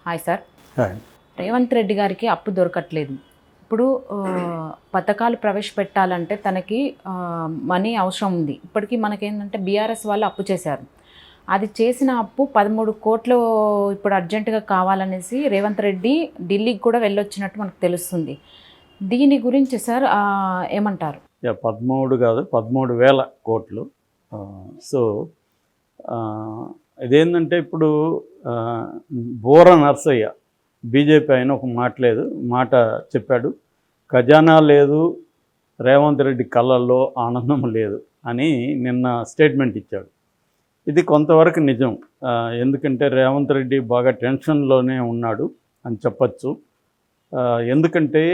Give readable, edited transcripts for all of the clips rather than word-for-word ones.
Hi sir. Hi. Revanth Reddy గారికి అప్పు దొరకట్లేదు. ఇప్పుడు పథకాలు ప్రవేశపెట్టాలంటే తనకి మనీ అవసరం ఉంది. ఇప్పటికీ మనకేంటంటే బీఆర్ఎస్ వాళ్ళు అప్పు చేశారు. అది చేసిన అప్పు 13 కోట్లు ఇప్పుడు అర్జెంటుగా కావాలనేసి రేవంత్ రెడ్డి ఢిల్లీకి కూడా వెళ్ళొచ్చినట్టు మనకు తెలుస్తుంది. దీని గురించి సార్ ఏమంటారు? 13 కాదు 13,000 కోట్లు. సో ఇదేంటంటే ఇప్పుడు బోర నర్సయ్య బీజేపీ ఆయన ఒక మాట చెప్పాడు, ఖజానా లేదు, రేవంత్ రెడ్డి కళ్ళల్లో ఆనందం లేదు అని నిన్న స్టేట్మెంట్ ఇచ్చాడు. ఇది కొంతవరకు నిజం. ఎందుకంటే రేవంత్ రెడ్డి బాగా టెన్షన్లోనే ఉన్నాడు అని చెప్పచ్చు. ఎందుకంటే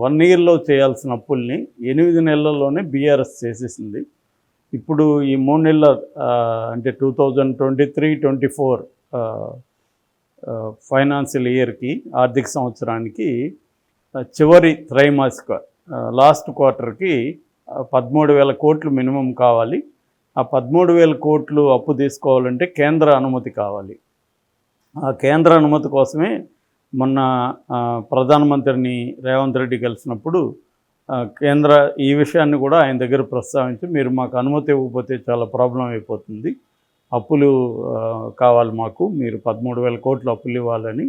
1 ఇయర్లో చేయాల్సిన అప్పుల్ని 8 నెలల్లోనే బీఆర్ఎస్ చేసేసింది. ఇప్పుడు ఈ 3 నెలల అంటే 2023-24 ఫైనాన్షియల్ ఇయర్కి, ఆర్థిక సంవత్సరానికి చివరి త్రైమాసిక లాస్ట్ క్వార్టర్కి 13,000 కోట్లు మినిమం కావాలి. ఆ 13,000 కోట్లు అప్పు తీసుకోవాలంటే కేంద్ర అనుమతి కావాలి. ఆ కేంద్ర అనుమతి కోసమే మొన్న ప్రధానమంత్రిని రేవంత్ రెడ్డి కలిసినప్పుడు కేంద్ర ఈ విషయాన్ని కూడా ఆయన దగ్గర ప్రస్తావించి, మీరు మాకు అనుమతి ఇవ్వకపోతే చాలా ప్రాబ్లం అయిపోతుంది, అప్పులు కావాలి మాకు, మీరు 13,000 కోట్లు అప్పులు ఇవ్వాలని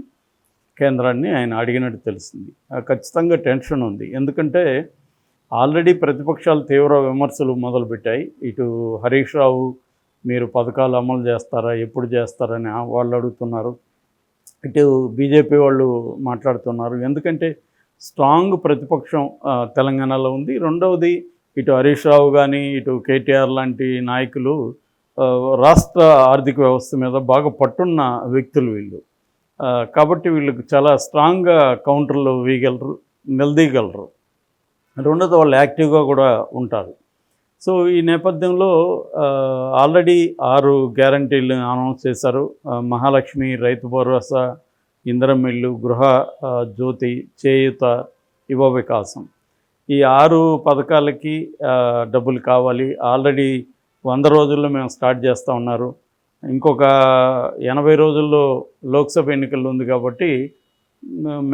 కేంద్రాన్ని ఆయన అడిగినట్టు తెలిసింది. ఖచ్చితంగా టెన్షన్ ఉంది. ఎందుకంటే ఆల్రెడీ ప్రతిపక్షాలు తీవ్ర విమర్శలు మొదలుపెట్టాయి. ఇటు హరీష్ రావు మీరు పథకాలు అమలు చేస్తారా, ఎప్పుడు చేస్తారని వాళ్ళు అడుగుతున్నారు. ఇటు బీజేపీ వాళ్ళు మాట్లాడుతున్నారు. ఎందుకంటే స్ట్రాంగ్ ప్రతిపక్షం తెలంగాణలో ఉంది. రెండవది ఇటు హరీష్ రావు కానీ ఇటు కేటీఆర్ లాంటి నాయకులు రాష్ట్ర ఆర్థిక వ్యవస్థ మీద బాగా పట్టున్న వ్యక్తులు వీళ్ళు. కాబట్టి వీళ్ళకి చాలా స్ట్రాంగ్గా కౌంటర్లు వేయగలరు, నిలదీయగలరు. రెండోది వాళ్ళు యాక్టివ్గా కూడా ఉంటారు. సో ఈ నేపథ్యంలో ఆల్రెడీ 6 గ్యారంటీలు అనౌన్స్ చేశారు. మహాలక్ష్మి, రైతు భరోసా, ఇందిరమ్మ ఇల్లు, గృహ జ్యోతి, చేయూత, యువ వికాసం, ఈ 6 పథకాలకి డబ్బులు కావాలి. ఆల్రెడీ 100 రోజుల్లో మేము స్టార్ట్ చేస్తూ ఉన్నారు. ఇంకొక 80 రోజుల్లో లోక్సభ ఎన్నికలు ఉంది కాబట్టి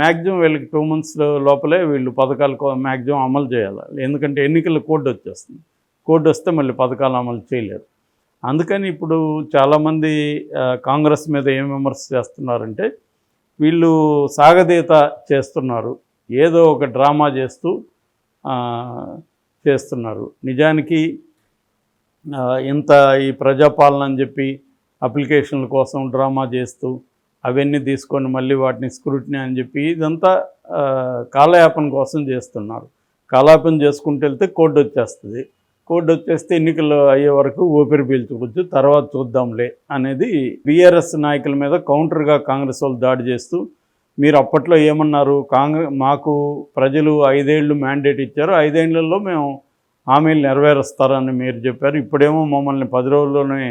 మ్యాక్సిమం వీళ్ళకి 2 months లోపలే వీళ్ళు పథకాలు మ్యాక్సిమం అమలు చేయాలి. ఎందుకంటే ఎన్నికల కోడ్ వచ్చేస్తుంది. కోడ్ వస్తే మళ్ళీ పథకాలు అమలు చేయలేరు. అందుకని ఇప్పుడు చాలామంది కాంగ్రెస్ మీద ఏం విమర్శ చేస్తున్నారంటే, వీళ్ళు సాగదీత చేస్తున్నారు, ఏదో ఒక డ్రామా చేస్తున్నారు. నిజానికి ఇంత ఈ ప్రజాపాలన అని చెప్పి అప్లికేషన్ల కోసం డ్రామా చేస్తూ అవన్నీ తీసుకొని మళ్ళీ వాటిని స్క్రూటినీ అని చెప్పి ఇదంతా కాలయాపన కోసం చేస్తున్నారు. కాలయాపన చేసుకుంటూ వెళ్తే కోడ్ వచ్చేస్తుంది. కోడ్ వచ్చేస్తే ఎన్నికలు అయ్యే వరకు ఊపిరి పీల్చుకోవచ్చు, తర్వాత చూద్దాంలే అనేది బీఆర్ఎస్ నాయకుల మీద కౌంటర్గా కాంగ్రెస్ వాళ్ళు దాడి చేస్తూ, మీరు అప్పట్లో ఏమన్నారు, మాకు ప్రజలు 5 ఏళ్ళు మ్యాండేట్ ఇచ్చారు, 5 ఏళ్లలో మేము హామీలు నెరవేరుస్తారని మీరు చెప్పారు, ఇప్పుడేమో మమ్మల్ని 10 రోజుల్లోనే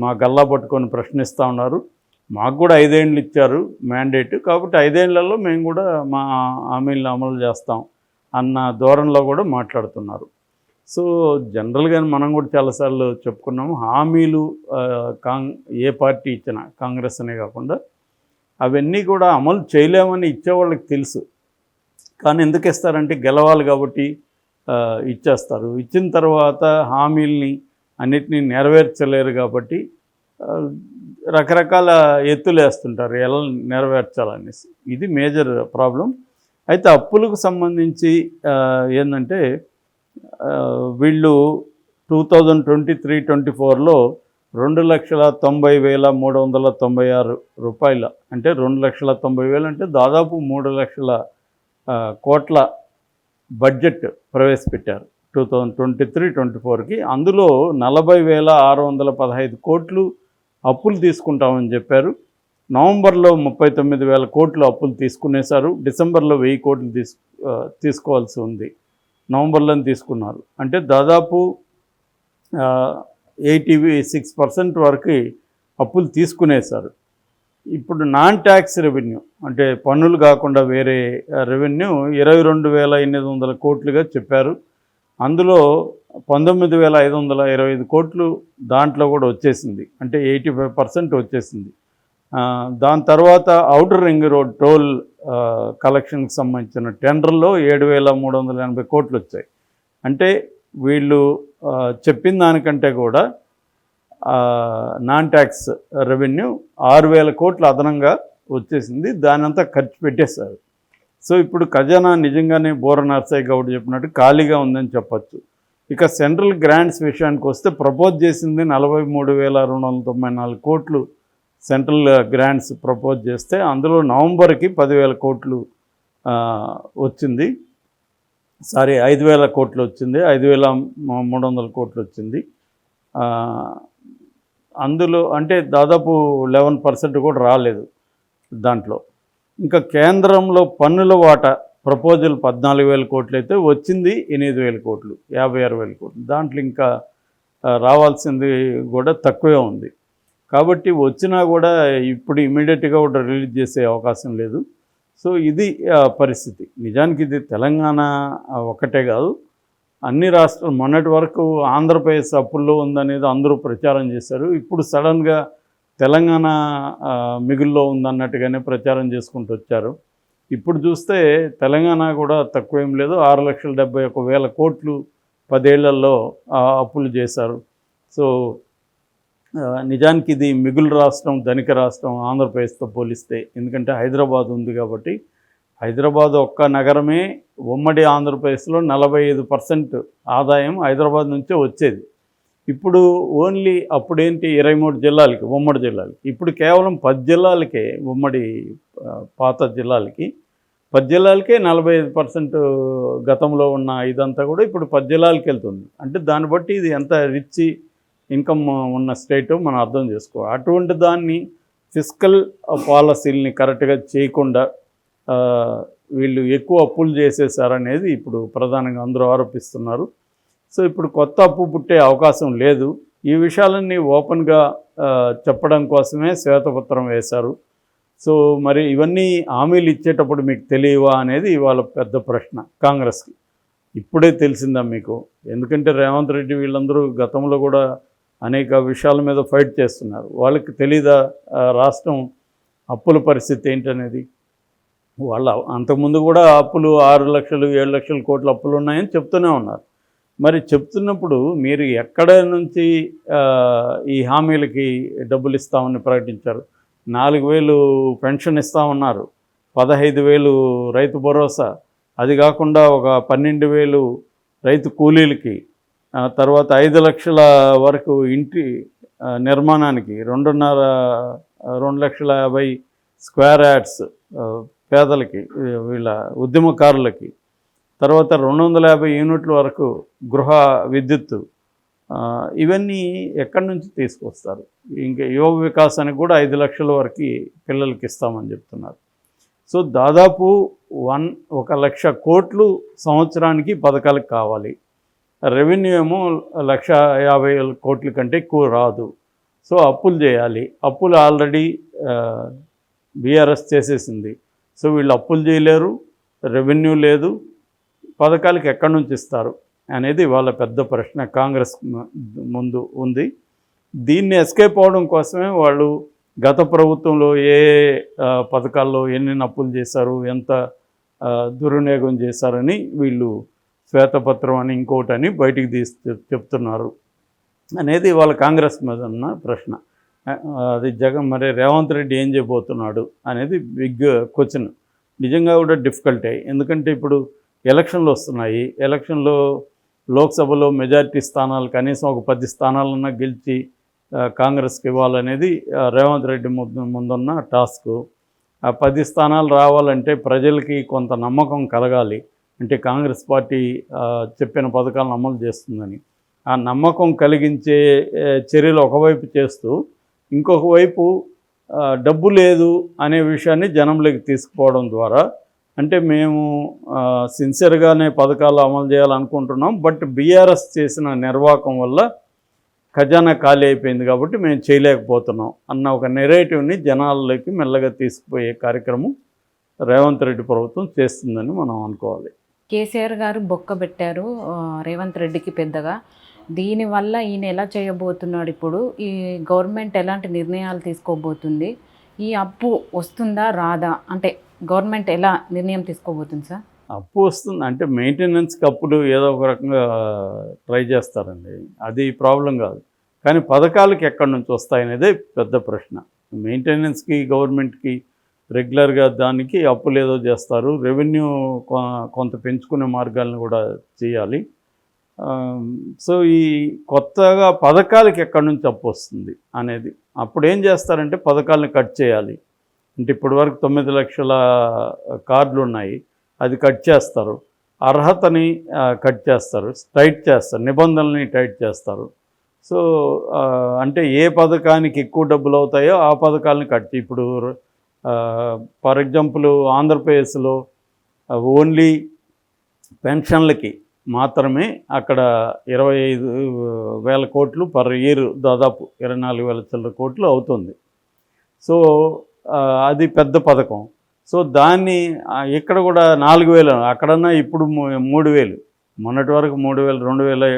మా గల్లా పట్టుకొని ప్రశ్నిస్తూ ఉన్నారు, మాకు కూడా 5 ఏళ్ళు ఇచ్చారు మ్యాండేట్, కాబట్టి 5 ఏళ్లలో మేము కూడా మా హామీలను అమలు చేస్తాం అన్న ధోరణిలో కూడా మాట్లాడుతున్నారు. సో జనరల్గా మనం కూడా చాలాసార్లు చెప్పుకున్నాము, హామీలు ఏ పార్టీ ఇచ్చినా, కాంగ్రెస్ అనే కాకుండా, అవన్నీ కూడా అమలు చేయలేమని ఇచ్చేవాళ్ళకి తెలుసు. కానీ ఎందుకు ఇస్తారంటే గెలవాలి కాబట్టి ఇచ్చేస్తారు. ఇచ్చిన తర్వాత హామీల్ని అన్నిటినీ నెరవేర్చలేరు కాబట్టి రకరకాల ఎత్తులు వేస్తుంటారు ఎలా నెరవేర్చాలనేసి. ఇది మేజర్ ప్రాబ్లం. అయితే అప్పులకు సంబంధించి ఏంటంటే వీళ్ళు 2023-24లో 2,90,396 రూపాయల, అంటే 2,90,000 అంటే దాదాపు 3 లక్షల కోట్ల బడ్జెట్ ప్రవేశపెట్టారు 2023-24కి. అందులో 40,615 కోట్లు అప్పులు తీసుకుంటామని చెప్పారు. నవంబర్లో 39,000 కోట్లు అప్పులు తీసుకునేశారు. డిసెంబర్లో 1,000 కోట్లు తీసుకోవాల్సి ఉంది. నవంబర్లోనే తీసుకున్నారు. అంటే దాదాపు 86% వరకు అప్పులు తీసుకునేశారు. ఇప్పుడు నాన్ ట్యాక్స్ రెవెన్యూ అంటే పన్నులు కాకుండా వేరే రెవెన్యూ 22,800 కోట్లుగా చెప్పారు. అందులో 19,525 కోట్లు దాంట్లో కూడా వచ్చేసింది, అంటే 85% వచ్చేసింది. దాని తర్వాత ఔటర్ రింగ్ రోడ్ టోల్ కలెక్షన్కి సంబంధించిన టెండర్లో 7,380 కోట్లు వచ్చాయి. అంటే వీళ్ళు చెప్పిన దానికంటే కూడా నాన్ ట్యాక్స్ రెవెన్యూ 6,000 కోట్లు అదనంగా వచ్చేసింది. దానంతా ఖర్చు పెట్టేశారు. సో ఇప్పుడు ఖజానా నిజంగానే బోర నర్సయ్య గౌడ్ చెప్పినట్టు ఖాళీగా ఉందని చెప్పచ్చు. ఇక సెంట్రల్ గ్రాంట్స్ విషయానికి వస్తే ప్రపోజ్ చేసింది 43,294 కోట్లు సెంట్రల్ గ్రాంట్స్ ప్రపోజ్ చేస్తే అందులో నవంబర్కి 10,000 కోట్లు వచ్చింది. 5,000 కోట్లు వచ్చింది, 5,300 కోట్లు వచ్చింది. అందులో అంటే దాదాపు 11% కూడా రాలేదు దాంట్లో. ఇంకా కేంద్రంలో పన్నుల వాటా ప్రపోజల్ 14,000 కోట్లు అయితే వచ్చింది 8,000 కోట్లు, 56,000 కోట్లు. దాంట్లో ఇంకా రావాల్సింది కూడా తక్కువే ఉంది. కాబట్టి వచ్చినా కూడా ఇప్పుడు ఇమీడియట్గా కూడా రిలీజ్ చేసే అవకాశం లేదు. సో ఇది పరిస్థితి. నిజానికి ఇది తెలంగాణ ఒకటే కాదు, అన్ని రాష్ట్రాలు మొన్నటి వరకు ఆంధ్రప్రదేశ్ అప్పుల్లో ఉందనేది అందరూ ప్రచారం చేశారు. ఇప్పుడు సడన్గా తెలంగాణ మిగుల్లో ఉందన్నట్టుగానే ప్రచారం చేసుకుంటూ వచ్చారు. ఇప్పుడు చూస్తే తెలంగాణ కూడా తక్కువేం లేదు, 6,71,000 కోట్లు 10 ఏళ్లలో అప్పులు చేశారు. సో నిజానికి ఇది మిగులు రాష్ట్రం, ధనిక రాష్ట్రం ఆంధ్రప్రదేశ్తో పోలిస్తే. ఎందుకంటే హైదరాబాద్ ఉంది కాబట్టి. హైదరాబాద్ ఒక్క నగరమే ఉమ్మడి ఆంధ్రప్రదేశ్లో 45% ఆదాయం హైదరాబాద్ నుంచే వచ్చేది. ఇప్పుడు ఓన్లీ అప్పుడేంటి 23 జిల్లాలకి, ఉమ్మడి జిల్లాలకి. ఇప్పుడు కేవలం 10 జిల్లాలకే, ఉమ్మడి పాత జిల్లాలకి 10 జిల్లాలకే 45% గతంలో ఉన్న ఇదంతా కూడా ఇప్పుడు 10 జిల్లాలకి వెళ్తుంది. అంటే దాన్ని బట్టి ఇది ఎంత రిచ్ ఇన్కమ్ ఉన్న స్టేటో మనం అర్థం చేసుకోవాలి. అటువంటి దాన్ని ఫిస్కల్ పాలసీలని కరెక్ట్గా చేయకుండా వీళ్ళు ఎక్కువ అప్పులు చేసేసారనేది ఇప్పుడు ప్రధానంగా అందరూ ఆరోపిస్తున్నారు. సో ఇప్పుడు కొత్త అప్పు పుట్టే అవకాశం లేదు. ఈ విషయాలన్నీ ఓపెన్గా చెప్పడం కోసమే శ్వేతపత్రం వేశారు. సో మరి ఇవన్నీ హామీలు ఇచ్చేటప్పుడు మీకు తెలియవా అనేది ఇవాళ పెద్ద ప్రశ్న కాంగ్రెస్కి. ఇప్పుడే తెలిసిందా మీకు? ఎందుకంటే రేవంత్ రెడ్డి వీళ్ళందరూ గతంలో కూడా అనేక విషయాల మీద ఫైట్ చేస్తున్నారు. వాళ్ళకి తెలీదా రాష్ట్రం అప్పుల పరిస్థితి ఏంటనేది? వాళ్ళ అంతకుముందు కూడా అప్పులు 6 లక్షలు 7 లక్షల కోట్ల అప్పులు ఉన్నాయని చెప్తూనే ఉన్నారు. మరి చెప్తున్నప్పుడు మీరు ఎక్కడ నుంచి ఈ హామీలకి డబ్బులు ఇస్తామని ప్రకటించారు? 4,000 పెన్షన్ ఇస్తామన్నారు, 15,000 రైతు భరోసా, అది కాకుండా ఒక 12,000 రైతు కూలీలకి, తర్వాత 5 లక్షల వరకు ఇంటి నిర్మాణానికి, 2,50,000 స్క్వేర్ యార్డ్స్ పేదలకి, వీళ్ళ ఉద్యమకారులకి, తర్వాత 250 యూనిట్ల వరకు గృహ విద్యుత్తు. ఇవన్నీ ఎక్కడి నుంచి తీసుకొస్తారు? ఇంకా యువ వికాసానికి కూడా 5 లక్షల వరకు పిల్లలకి ఇస్తామని చెప్తున్నారు. సో దాదాపు 1,00,000 కోట్లు సంవత్సరానికి పథకాలకు కావాలి. రెవెన్యూ ఏమో 1,50,000 కోట్ల కంటే ఎక్కువ రాదు. సో అప్పులు చేయాలి. అప్పులు ఆల్రెడీ బీఆర్ఎస్ చేసేసింది. సో వీళ్ళు అప్పులు చేయలేరు, రెవెన్యూ లేదు, పథకాలకి ఎక్కడి నుంచి ఇస్తారు అనేది వాళ్ళ పెద్ద ప్రశ్న కాంగ్రెస్ ముందు ఉంది. దీన్ని ఎస్కేప్ అవడం కోసమే వాళ్ళు గత ప్రభుత్వంలో ఏ పథకాల్లో ఎన్ని అప్పులు చేశారు, ఎంత దుర్వినియోగం చేశారని వీళ్ళు శ్వేతపత్రం అని ఇంకోటని బయటికి తీసి చెప్తున్నారు అనేది వాళ్ళ కాంగ్రెస్ మీద ఉన్న ప్రశ్న. అది మరి రేవంత్ రెడ్డి ఏం చేయబోతున్నాడు అనేది బిగ్ క్వశ్చన్. నిజంగా కూడా డిఫికల్టే. ఎందుకంటే ఇప్పుడు ఎలక్షన్లు వస్తున్నాయి. ఎలక్షన్లో లోక్సభలో మెజారిటీ స్థానాలు కనీసం ఒక 10 స్థానాలన్నా గెలిచి కాంగ్రెస్కి ఇవ్వాలనేది రేవంత్ రెడ్డి ముందున్న టాస్క్. ఆ 10 స్థానాలు రావాలంటే ప్రజలకి కొంత నమ్మకం కలగాలి. అంటే కాంగ్రెస్ పార్టీ చెప్పిన పథకాలను అమలు చేస్తుందని. ఆ నమ్మకం కలిగించే చర్యలు ఒకవైపు చేస్తూ ఇంకొక వైపు డబ్బు లేదు అనే విషయాన్ని జనంలోకి తీసుకుపోవడం ద్వారా, అంటే మేము సిన్సియర్గానే పథకాలు అమలు చేయాలనుకుంటున్నాం, బట్ బీఆర్ఎస్ చేసిన నిర్వాహకం వల్ల ఖజానా ఖాళీ అయిపోయింది కాబట్టి మేము చేయలేకపోతున్నాం అన్న ఒక నెరేటివ్ని జనాల్లోకి మెల్లగా తీసుకుపోయే కార్యక్రమం రేవంత్ రెడ్డి ప్రభుత్వం చేస్తుందని మనం అనుకోవాలి. కేసీఆర్ గారు బొక్క పెట్టారు రేవంత్ రెడ్డికి పెద్దగా. దీనివల్ల ఈయన ఎలా చేయబోతున్నాడు? ఇప్పుడు ఈ గవర్నమెంట్ ఎలాంటి నిర్ణయాలు తీసుకోబోతుంది? ఈ అప్పు వస్తుందా రాదా అంటే గవర్నమెంట్ ఎలా నిర్ణయం తీసుకోబోతుంది సార్? అప్పు వస్తుంది అంటే మెయింటెనెన్స్కి అప్పులు ఏదో ఒక రకంగా ట్రై చేస్తారండి, అది ప్రాబ్లం కాదు. కానీ పథకాలకి ఎక్కడి నుంచి వస్తాయనేదే పెద్ద ప్రశ్న. మెయింటెనెన్స్కి గవర్నమెంట్కి రెగ్యులర్గా దానికి అప్పులు ఏదో చేస్తారు, రెవెన్యూ కొంత పెంచుకునే మార్గాలను కూడా చేయాలి. సో ఈ కొత్తగా పథకాలకి ఎక్కడి నుంచి అప్పు వస్తుంది అనేది అప్పుడు ఏం చేస్తారంటే పథకాలను కట్ చేయాలి. అంటే ఇప్పటి వరకు 9 లక్షల కార్డులు ఉన్నాయి, అది కట్ చేస్తారు. అర్హతని కట్ చేస్తారు, టైట్ చేస్తారు, నిబంధనల్ని టైట్ చేస్తారు. సో అంటే ఏ పథకానికి ఎక్కువ డబ్బులు అవుతాయో ఆ పథకాలని కట్ ఇప్పుడు ఫర్ ఎగ్జాంపుల్ ఆంధ్రప్రదేశ్లో ఓన్లీ పెన్షన్లకి మాత్రమే అక్కడ 25,000 కోట్లు పర్ ఇయర్, దాదాపు 24,000 చిల్లర కోట్లు అవుతుంది. సో అది పెద్ద పథకం. సో దాన్ని ఇక్కడ కూడా 4,000, అక్కడన్నా ఇప్పుడు 3,000, మొన్నటి వరకు 3,000, 2,000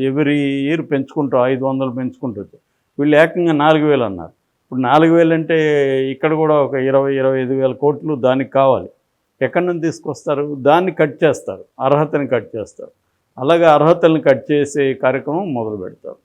ఎవ్రీ ఇయర్ పెంచుకుంటూ 500 పెంచుకుంటుంది. వీళ్ళు ఏకంగా 4,000 అన్నారు. ఇప్పుడు 4,000 అంటే ఇక్కడ కూడా ఒక 20-25,000 కోట్లు దానికి కావాలి. ఎక్కడి నుంచి తీసుకొస్తారు? దాన్ని కట్ చేస్తారు, అర్హతని కట్ చేస్తారు. అలాగే అర్హతలను కట్ చేసే కార్యక్రమం మొదలు పెడతారు.